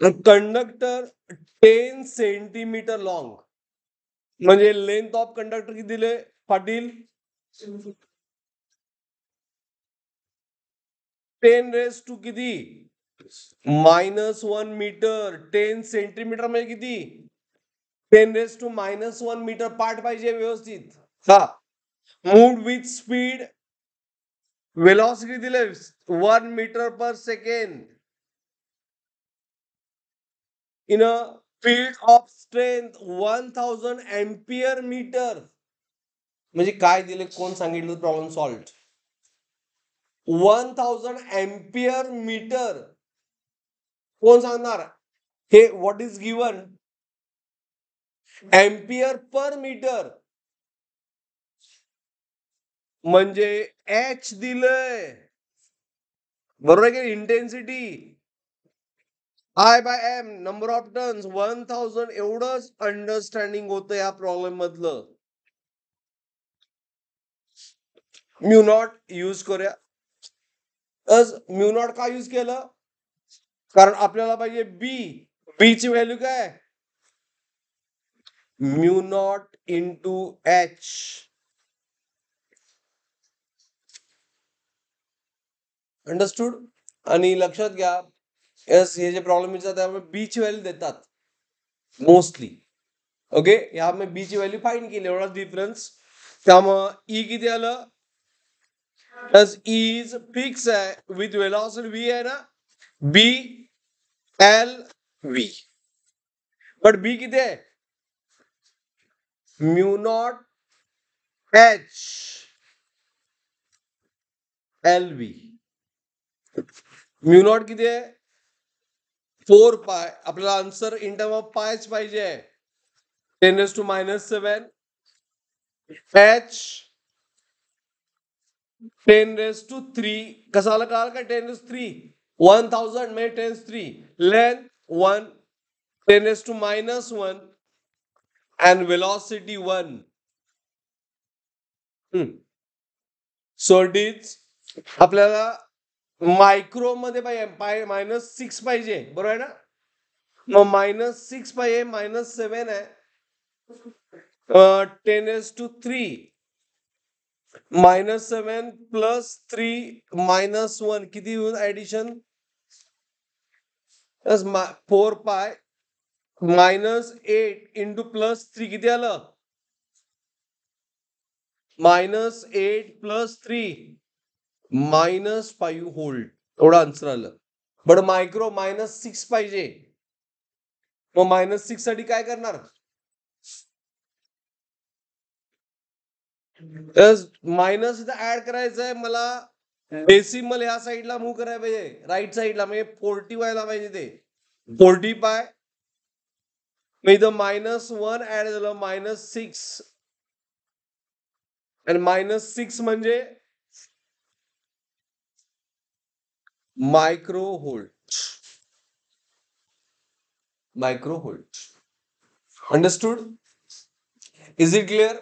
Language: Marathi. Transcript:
कंडक्टर 10 सेंटीमीटर लॉंग, म्हणजे लेंथ ऑफ कंडक्टर किती दिले पाटील? 10 रेस टू किती? -1 मीटर. 10 सेंटीमीटर म्हणजे किती? 10 रेस टू -1 मीटर. पाठ पाहिजे व्यवस्थित. हा. मूव्ह विथ स्पीड, वेलॉसिटी दिले 1 metre per second in a field of strength 1000 ampere metre. म्हणजे काय दिले, कोण सांगितलं प्रॉब्लेम सॉल्व्ह? 1000 ampere metre. कोण सांगणार? हे what is given? Ampere per metre. म्हणजे एच दिलंय, बरोबर आहे की? Intensity I by M, number of turns 1000. एवढंच अंडरस्टँडिंग होतं या प्रॉब्लेम मधलं. म्यू नॉट यूज करूया. म्यू नॉट का यूज केलं? कारण आपल्याला पाहिजे बी. बी ची व्हॅल्यू काय? Mu naught into H. Understood? आणि लक्षात घ्या, यस, हे जे प्रॉब्लेम विचारतात त्यामुळे बी ची व्हॅल्यू देतात मोस्टली. ओके, यामध्ये बी ची व्हॅल्यू फाईंड केली, एवढाच डिफरन्स. त्यामुळं ई किती आलं? प्लस इज फिक्स आहे विथ वेलॉसिटी व्ही आहे ना, बी एल व्ही. बट बी किती आहे? Mu naught H L V. Mu naught किती आहे? 4 पाय. आपल्याला आन्सर इन टर्म ऑफ पायच पाहिजे. 10⁻⁷ एच 10⁻3. कसं आलं कळालं का? 10⁻3 1000 म्हणजे 10⁻3. Length 1, 10⁻⁻1 and velocity 1. So it आपल्याला मायक्रो मध्ये पाहिजे -6 पाहिजे, बरोबर आहे ना? मग -6 पाहिजे, -7 आहे. 10⁻3 -7 प्लस 3 -1 किती होईल ऍडिशन? 4 पाय -8 इंटू +3 किती आलं? -8 + 3 -5 व्होल्ट. एवढं आन्सर आलं. बट मायक्रो -6 पाहिजे. मग -6 साठी काय करणार? मायनस इथं ऍड करायचंय मला. डेसिमल ह्या साईडला मूव्ह करायला पाहिजे, राईट साईडला, म्हणजे 40 व्हायला पाहिजे. ते 40 पाय. मग इथं -1 ऍड झालं, -6. आणि -6 म्हणजे micro volt. Micro volt. Understood? Is it clear?